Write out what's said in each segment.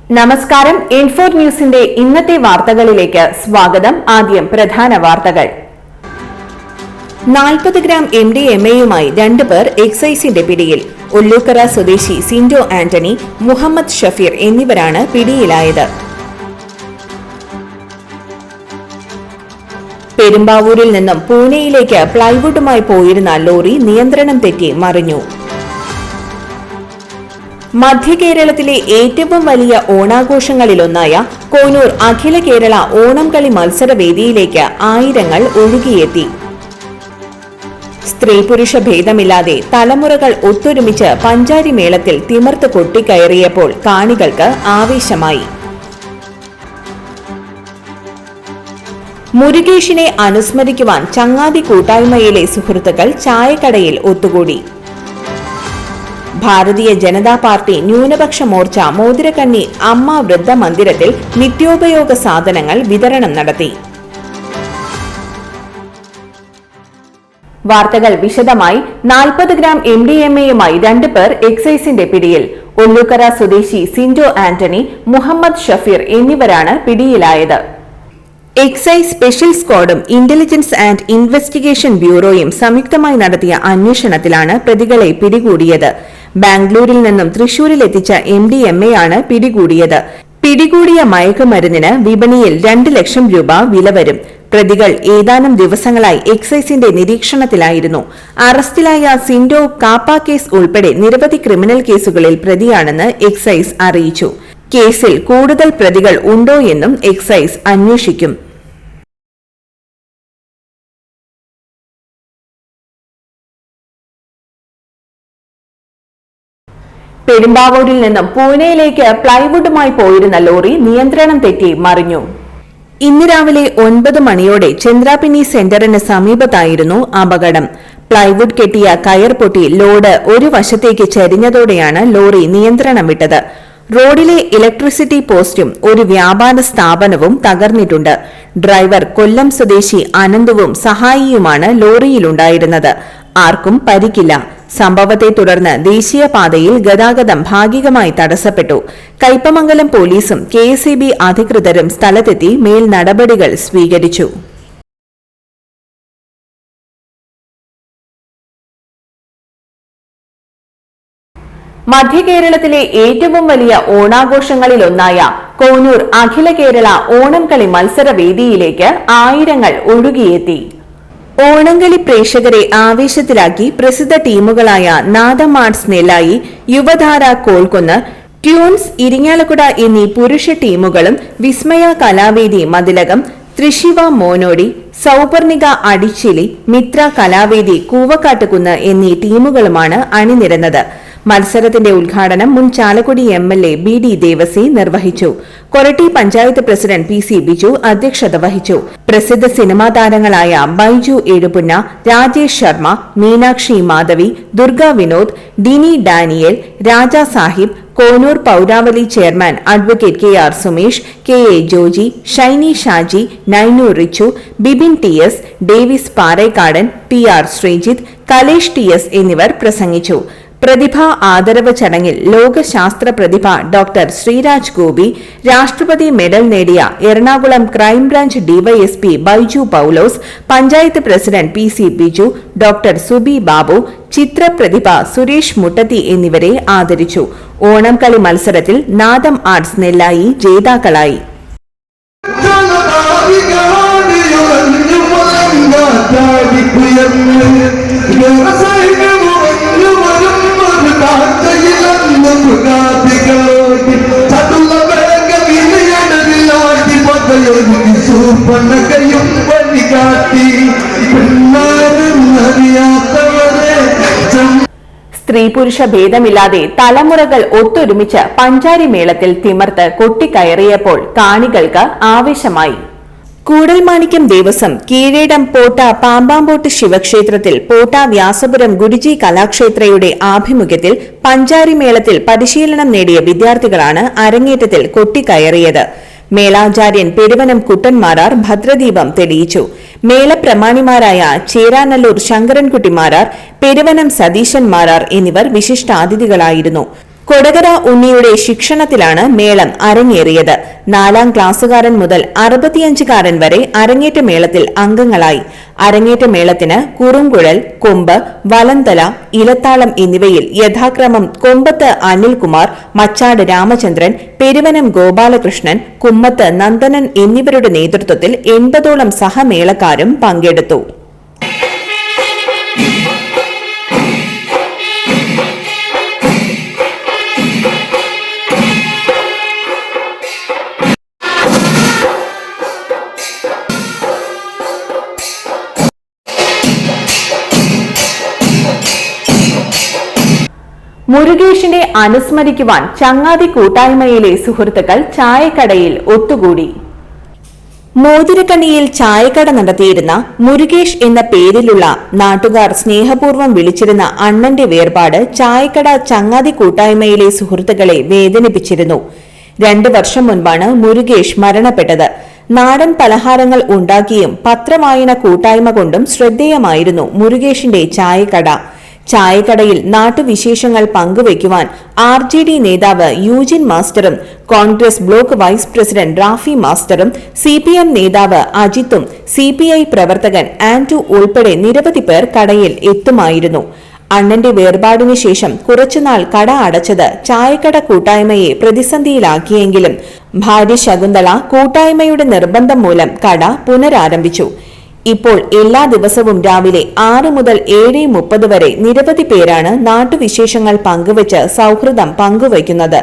നമസ്കാരം. ഇൻഫോ ന്യൂസിന്റെ ഇന്നത്തെ വാർത്തകളിലേക്ക് സ്വാഗതം. ആദ്യം പ്രധാന വാർത്തകൾ. 40 ഗ്രാം MDMA-യുമായി 2 പേർ എക്സൈസിന്റെ പിടിയിൽ. ഒല്ലൂക്കര സ്വദേശി സിൻഡോ ആന്റണി, മുഹമ്മദ് ഷഫീർ എന്നിവരാണ് പിടിയിലായത്. പെരുമ്പാവൂരിൽ നിന്നും പൂനെയിലേക്ക് പ്ലൈവുഡുമായി പോയിരുന്ന ലോറി നിയന്ത്രണം തെറ്റി മറിഞ്ഞു. മധ്യകേരളത്തിലെ ഏറ്റവും വലിയ ഓണാഘോഷങ്ങളിലൊന്നായ കോനൂർ അഖില കേരള ഓണം കളി മത്സരവേദിയിലേക്ക് ആയിരങ്ങൾ ഒഴുകിയെത്തി. സ്ത്രീ പുരുഷ ഭേദമില്ലാതെ തലമുറകൾ ഒത്തൊരുമിച്ച് പഞ്ചാരി മേളത്തിൽ തിമിർത്ത് കൊട്ടിക്കയറിയപ്പോൾ കാണികൾക്ക് ആവേശമായി. മുരുകേഷിനെ അനുസ്മരിക്കുവാൻ ചങ്ങാതി കൂട്ടായ്മയിലെ സുഹൃത്തുക്കൾ ചായക്കടയിൽ ഒത്തുകൂടി. ഭാരതീയ ജനതാ പാർട്ടി ന്യൂനപക്ഷ മോർച്ച മോതിരക്കണ്ണി അമ്മ വൃദ്ധ മന്ദിരത്തിൽ നിത്യോപയോഗ സാധനങ്ങൾ വിതരണം നടത്തി. വാർത്തകൾ വിശദമായി. 40 ഗ്രാം MDMA-യുമായി 2 പേർ എക്സൈസിന്റെ പിടിയിൽ. ഒല്ലൂക്കര സ്വദേശി സിൻഡോ ആന്റണി, മുഹമ്മദ് ഷഫീർ എന്നിവരാണ് പിടിയിലായത്. എക്സൈസ് സ്പെഷ്യൽ സ്ക്വാഡും ഇന്റലിജൻസ് ആൻഡ് ഇൻവെസ്റ്റിഗേഷൻ ബ്യൂറോയും സംയുക്തമായി നടത്തിയ അന്വേഷണത്തിലാണ് പ്രതികളെ പിടികൂടിയത്. ബാംഗ്ലൂരിൽ നിന്നും തൃശൂരിൽ എത്തിച്ച MDMA-യാണ് പിടികൂടിയത്. പിടികൂടിയ മയക്കുമരുന്നിന് വിപണിയിൽ 2 ലക്ഷം രൂപ വില വരും. പ്രതികൾ ഏതാനും ദിവസങ്ങളായി എക്സൈസിന്റെ നിരീക്ഷണത്തിലായിരുന്നു. അറസ്റ്റിലായ സിൻഡോ കാപ്പ കേസ് ഉൾപ്പെടെ നിരവധി ക്രിമിനൽ കേസുകളിൽ പ്രതിയാണെന്ന് എക്സൈസ് അറിയിച്ചു. കേസിൽ കൂടുതൽ പ്രതികൾ ഉണ്ടോ എന്നും എക്സൈസ് അന്വേഷിക്കും. പെരുമ്പാവൂരിൽ നിന്നും പൂനെയിലേക്ക് പ്ലൈവുഡുമായി പോയിരുന്ന ലോറി നിയന്ത്രണം തെറ്റി മറിഞ്ഞു. ഇന്ന് രാവിലെ 9 മണിയോടെ ചന്ദ്രാപിന്നി സെന്ററിന് സമീപത്തായിരുന്നു അപകടം. പ്ലൈവുഡ് കെട്ടിയ കയർ പൊട്ടി ലോഡ് ഒരു വശത്തേക്ക് ചരിഞ്ഞതോടെയാണ് ലോറി നിയന്ത്രണം വിട്ടത്. റോഡിലെ ഇലക്ട്രിസിറ്റി പോസ്റ്റും ഒരു വ്യാപാര സ്ഥാപനവും തകർന്നിട്ടുണ്ട്. ഡ്രൈവർ കൊല്ലം സ്വദേശി അനന്തുവും സഹായിയുമാണ് ലോറിയിലുണ്ടായിരുന്നത്. ആർക്കും പരിക്കില്ല. സംഭവത്തെ തുടർന്ന് ദേശീയപാതയിൽ ഗതാഗതം ഭാഗികമായി തടസ്സപ്പെട്ടു. കയ്പമംഗലം പോലീസും KSEB അധികൃതരും സ്ഥലത്തെത്തി മേൽ നടപടികൾ സ്വീകരിച്ചു. മധ്യകേരളത്തിലെ ഏറ്റവും വലിയ ഓണാഘോഷങ്ങളിലൊന്നായ കോനൂർ അഖില കേരള ഓണം കളി മത്സരവേദിയിലേക്ക് ആയിരങ്ങൾ ഒഴുകിയെത്തി. ഓണംകളി പ്രേക്ഷകരെ ആവേശത്തിലാക്കി പ്രസിദ്ധ ടീമുകളായ നാദം ആർട്സ് നെല്ലായി, യുവധാര കോൽക്കുന്ന്, ട്യൂൺസ് ഇരിങ്ങാലക്കുട എന്നീ പുരുഷ ടീമുകളും വിസ്മയ കലാവേദി മതിലകം, ത്രിശിവ മോനോടി, സൗപർണിക അടിച്ചിലി, മിത്ര കലാവേദി കൂവക്കാട്ടുകുന്ന് എന്നീ ടീമുകളുമാണ് അണിനിരന്നത്. മത്സരത്തിന്റെ ഉദ്ഘാടനം മുൻ ചാലക്കുടി MLA BD ദേവസി നിർവഹിച്ചു. കൊരട്ടി പഞ്ചായത്ത് പ്രസിഡന്റ് PC ബിജു അധ്യക്ഷത വഹിച്ചു. പ്രസിദ്ധ സിനിമാ താരങ്ങളായ ബൈജു എഴുപുന്ന, രാജേഷ് ശർമ്മ, മീനാക്ഷി മാധവി, ദുർഗ വിനോദ്, ഡിനി ഡാനിയേൽ, രാജാ സാഹിബ്, കോനൂർ പൌരാവലി chairman advocate KR Sumesh, KA Joji, Shiny Shaji, Nainu Richu, Bibin TS, Davis Parekkadan, PR Sreejith, Kalesh TS എന്നിവർ പ്രസംഗിച്ചു. പ്രതിഭാ ആദരവ് ചടങ്ങിൽ ലോക ശാസ്ത്ര പ്രതിഭ ഡോക്ടർ ശ്രീരാജ് ഗോപി, രാഷ്ട്രപതി മെഡൽ നേടിയ Ernakulam crime branch DYSP Baiju Paulose, panchayat president PC Biju, doctor Subi Babu, ചിത്രപ്രതിഭ സുരേഷ് മുട്ടത്തി എന്നിവരെ ആദരിച്ചു. ഓണം കളി മത്സരത്തിൽ നാദം ആർട്സ് നെല്ലായി ജേതാക്കളായി. സ്ത്രീ പുരുഷ ഭേദമില്ലാതെ തലമുറകൾ ഒത്തൊരുമിച്ച് പഞ്ചാരി മേളത്തിൽ തിമിർത്ത് കൊട്ടിക്കയറിയപ്പോൾ കാണികൾക്ക് ആവേശമായി. കൂടൽമാണിക്യം ദേവസ്വം കീഴേടം പോട്ട പാമ്പാമ്പോട്ട് ശിവക്ഷേത്രത്തിൽ പോട്ട വ്യാസപുരം ഗുരുജി കലാക്ഷേത്രയുടെ ആഭിമുഖ്യത്തിൽ പഞ്ചാരി മേളത്തിൽ പരിശീലനം നേടിയ വിദ്യാർത്ഥികളാണ് അരങ്ങേറ്റത്തിൽ കൊട്ടിക്കയറിയത്. മേളാചാര്യൻ പെരുവനം കുട്ടൻമാരാർ ഭദ്രദീപം തെളിയിച്ചു. മേളപ്രമാണിമാരായ ചേരാനല്ലൂർ ശങ്കരൻകുട്ടി മാരാർ, പെരുവനം സതീശൻ മാരാർ എന്നിവർ വിശിഷ്ടാതിഥികളായിരുന്നു. കൊടകര ഉണ്ണിയുടെ ശിക്ഷണത്തിലാണ് മേളം അരങ്ങേറിയത്. 4ാം ക്ലാസ്സുകാരൻ മുതൽ 65കാരൻ വരെ അരങ്ങേറ്റ മേളത്തിൽ അംഗങ്ങളായി. അരങ്ങേറ്റ മേളത്തിന് കുറുങ്കുഴൽ, കൊമ്പ്, വലന്തല, ഇലത്താളം എന്നിവയിൽ യഥാക്രമം കൊമ്പത്ത് അനിൽകുമാർ, മച്ചാട് രാമചന്ദ്രൻ, പെരുവനം ഗോപാലകൃഷ്ണൻ, കുമ്മത്ത് നന്ദനൻ എന്നിവരുടെ നേതൃത്വത്തിൽ 80ഓളം സഹമേളക്കാരും പങ്കെടുത്തു. മുരുകേഷിനെ അനുസ്മരിക്കുവാൻ ചങ്ങാതി കൂട്ടായ്മയിലെ സുഹൃത്തുക്കൾ ചായക്കടയിൽ ഒത്തുകൂടി. മോതിരക്കണ്ണിയിൽ ചായക്കട നടത്തിയിരുന്ന മുരുകേഷ് എന്ന പേരിലുള്ള നാട്ടുകാർ സ്നേഹപൂർവ്വം വിളിച്ചിരുന്ന അണ്ണന്റെ വേർപാട് ചായക്കട ചങ്ങാതി കൂട്ടായ്മയിലെ സുഹൃത്തുക്കളെ വേദനിപ്പിച്ചിരുന്നു. 2 വർഷം മുൻപാണ് മുരുകേഷ് മരണപ്പെട്ടത്. നാടൻ പലഹാരങ്ങൾ ഉണ്ടാക്കിയും പത്രവായന കൂട്ടായ്മ കൊണ്ടും ശ്രദ്ധേയമായിരുന്നു മുരുകേഷിന്റെ ചായക്കട. ചായക്കടയിൽ നാട്ടുവിശേഷങ്ങൾ പങ്കുവയ്ക്കുവാൻ RJD നേതാവ് യൂജിൻ മാസ്റ്ററും Congress block vice president Rafi മാസ്റ്ററും CPM നേതാവ് അജിത്തും CPI പ്രവർത്തകൻ ആന്റു ഉൾപ്പെടെ നിരവധി പേർ കടയിൽ എത്തുമായിരുന്നു. അണ്ണന്റെ വേർപാടിനു ശേഷം കുറച്ചുനാൾ കട അടച്ചത് ചായക്കട കൂട്ടായ്മയെ പ്രതിസന്ധിയിലാക്കിയെങ്കിലും ഭാര്യ ശകുന്തള കൂട്ടായ്മയുടെ നിർബന്ധം മൂലം കട പുനരാരംഭിച്ചു. ഇപ്പോൾ എല്ലാ ദിവസവും രാവിലെ 6 മുതൽ 7:30 വരെ നിരവധി പേരാണ് നാട്ടുവിശേഷങ്ങൾ പങ്കുവച്ച് സൗഹൃദം പങ്കുവയ്ക്കുന്നത്.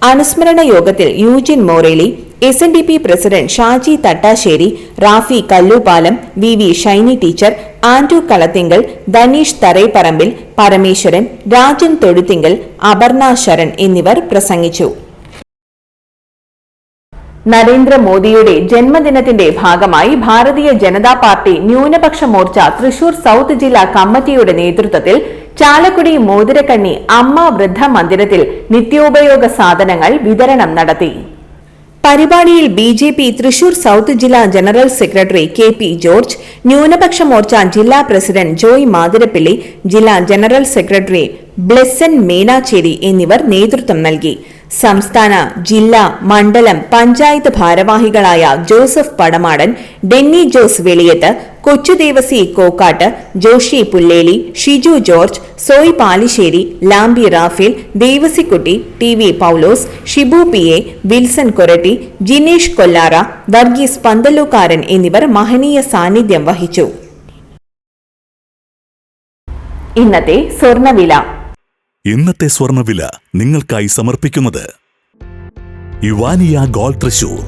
അനുസ്മരണ യോഗത്തിൽ Eugene Moreli, SNDP president Shaji Thattassery, Rafi Kallupalam, VV Shiny teacher, Antu Kalathinkal, Dhaneesh Tharaiparambil, Parameswaran, Rajan Thozhuthinkal, Aparna Saran എന്നിവർ പ്രസംഗിച്ചു. നരേന്ദ്രമോദിയുടെ ജന്മദിനത്തിന്റെ ഭാഗമായി ഭാരതീയ ജനതാ പാർട്ടി ന്യൂനപക്ഷ മോർച്ച തൃശൂർ സൗത്ത് ജില്ലാ കമ്മിറ്റിയുടെ നേതൃത്വത്തിൽ ചാലക്കുടി മോതിരക്കണ്ണി അമ്മ വൃദ്ധ മന്ദിരത്തിൽ നിത്യോപയോഗ സാധനങ്ങൾ വിതരണം നടത്തി. പരിപാടിയിൽ BJP തൃശൂർ സൗത്ത് ജില്ലാ ജനറൽ സെക്രട്ടറി KP ജോർജ്, ന്യൂനപക്ഷ മോർച്ച ജില്ലാ പ്രസിഡന്റ് ജോയ് മാതിരപ്പിള്ളി, ജില്ലാ ജനറൽ സെക്രട്ടറി ബ്ലെസൻ മേനാച്ചേരി എന്നിവർ നേതൃത്വം നൽകി. സംസ്ഥാന, ജില്ലാ, മണ്ഡലം, പഞ്ചായത്ത് ഭാരവാഹികളായ Joseph Padamadan, Denny Jose Veliyath, Kochudevassy Kokkat, Joshy Pulleli, Shiju George, Soy Palissery, Lambi Raphael, Devassykutty, TV Paulose, Shibu PA, Wilson Koratty, Jinesh Kollara, Varghese Panthalookaran എന്നിവർ മഹനീയ സാന്നിധ്യം വഹിച്ചു. ഇന്നത്തെ സ്വർണ്ണവില നിങ്ങൾക്കായി സമർപ്പിക്കുന്നത് ഇവാനിയ ഗോൾഡ് തൃശൂർ.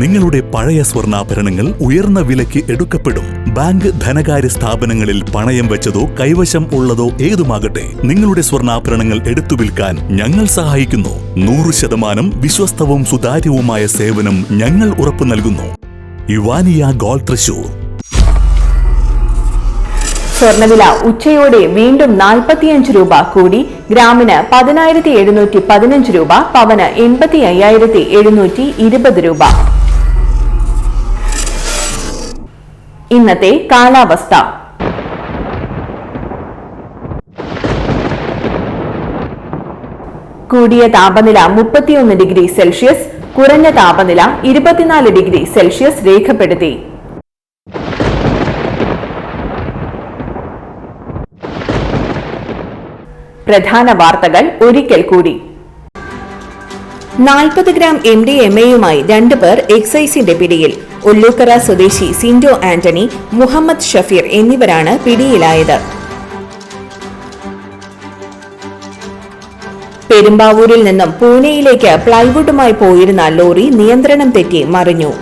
നിങ്ങളുടെ പഴയ സ്വർണ്ണാഭരണങ്ങൾ ഉയർന്ന വിലയ്ക്ക് എടുക്കപ്പെടും. ബാങ്ക്, ധനകാര്യ സ്ഥാപനങ്ങളിൽ പണയം വെച്ചതോ കൈവശം ഉള്ളതോ ഏതുമാകട്ടെ, നിങ്ങളുടെ സ്വർണ്ണാഭരണങ്ങൾ എടുത്തു വിൽക്കാൻ ഞങ്ങൾ സഹായിക്കുന്നു. 100% വിശ്വസ്തവും സുതാര്യവുമായ സേവനം ഞങ്ങൾ ഉറപ്പു നൽകുന്നു. ഇവാനിയ ഗോൾഡ് തൃശൂർ. സ്വർണ്ണവില ഉച്ചയോടെ വീണ്ടും 45 രൂപ കൂടി. ഗ്രാമിന് 10,715 രൂപ, പവന് 85,720 രൂപ. ഇന്നത്തെ കാലാവസ്ഥ. കൂടിയ താപനില 31 ഡിഗ്രി സെൽഷ്യസ്, കുറഞ്ഞ താപനില 24 ഡിഗ്രി സെൽഷ്യസ് രേഖപ്പെടുത്തി. പ്രധാന വാർത്തകൾ ഒരിക്കൽ കൂടി. 40 ഗ്രാം MDMA-യുമായി 2 പേർ എക്സൈസിന്റെ പിടിയിൽ. ഒല്ലൂക്കര സ്വദേശി സിൻഡോ ആന്റണി, മുഹമ്മദ് ഷഫീർ എന്നിവരാണ് പിടിയിലായത്. പെരുമ്പാവൂരിൽ നിന്നും പൂനെയിലേക്ക് പ്ലൈവുഡുമായി പോയിരുന്ന ലോറി നിയന്ത്രണം തെറ്റി മറിഞ്ഞു.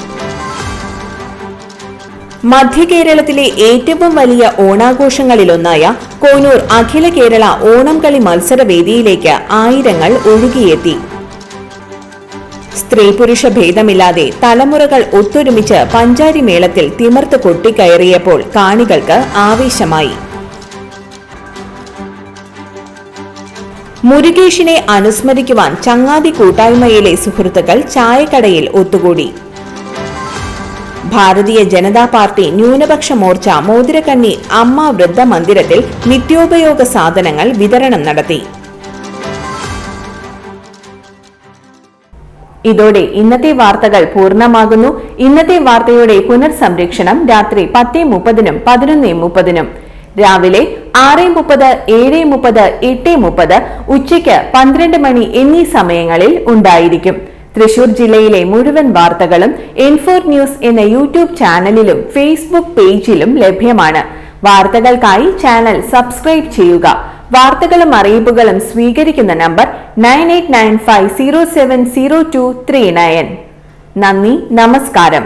മധ്യകേരളത്തിലെ ഏറ്റവും വലിയ ഓണാഘോഷങ്ങളിലൊന്നായ കോനൂർ അഖില കേരള ഓണം കളി മത്സരവേദിയിലേക്ക് ആയിരങ്ങൾ ഒഴുകിയെത്തി. സ്ത്രീ പുരുഷ ഭേദമില്ലാതെ തലമുറകൾ ഒത്തൊരുമിച്ച് പഞ്ചാരി മേളത്തിൽ തിമിർത്ത് കൊട്ടിക്കയറിയപ്പോൾ കാണികൾക്ക് ആവേശമായി. മുരുകേഷിനെ അനുസ്മരിക്കുവാൻ ചങ്ങാതി കൂട്ടായ്മയിലെ സുഹൃത്തുക്കൾ ചായക്കടയിൽ ഒത്തുകൂടി. ഭാരതീയ ജനതാ പാർട്ടി ന്യൂനപക്ഷ മോർച്ച മോതിരക്കണ്ണി അമ്മ വൃദ്ധ മന്ദിരത്തിൽ നിത്യോപയോഗ സാധനങ്ങൾ വിതരണം നടത്തി. ഇതോടെ ഇന്നത്തെ വാർത്തകൾ പൂർണ്ണമാകുന്നു. ഇന്നത്തെ വാർത്തയുടെ പുനർസംരക്ഷണം രാത്രി 10:30-നും 11:30-നും, രാവിലെ 6:30, 7:30, 8:30, ഉച്ചയ്ക്ക് 12 മണി എന്നീ സമയങ്ങളിൽ ഉണ്ടായിരിക്കും. തൃശൂർ ജില്ലയിലെ മുഴുവൻ വാർത്തകളും N4 ന്യൂസ് എന്ന യൂട്യൂബ് ചാനലിലും ഫേസ്ബുക്ക് പേജിലും ലഭ്യമാണ്. വാർത്തകൾക്കായി ചാനൽ സബ്സ്ക്രൈബ് ചെയ്യുക. വാർത്തകളും അറിയിപ്പുകളും സ്വീകരിക്കുന്ന നമ്പർ 9895070239. നന്ദി, നമസ്കാരം.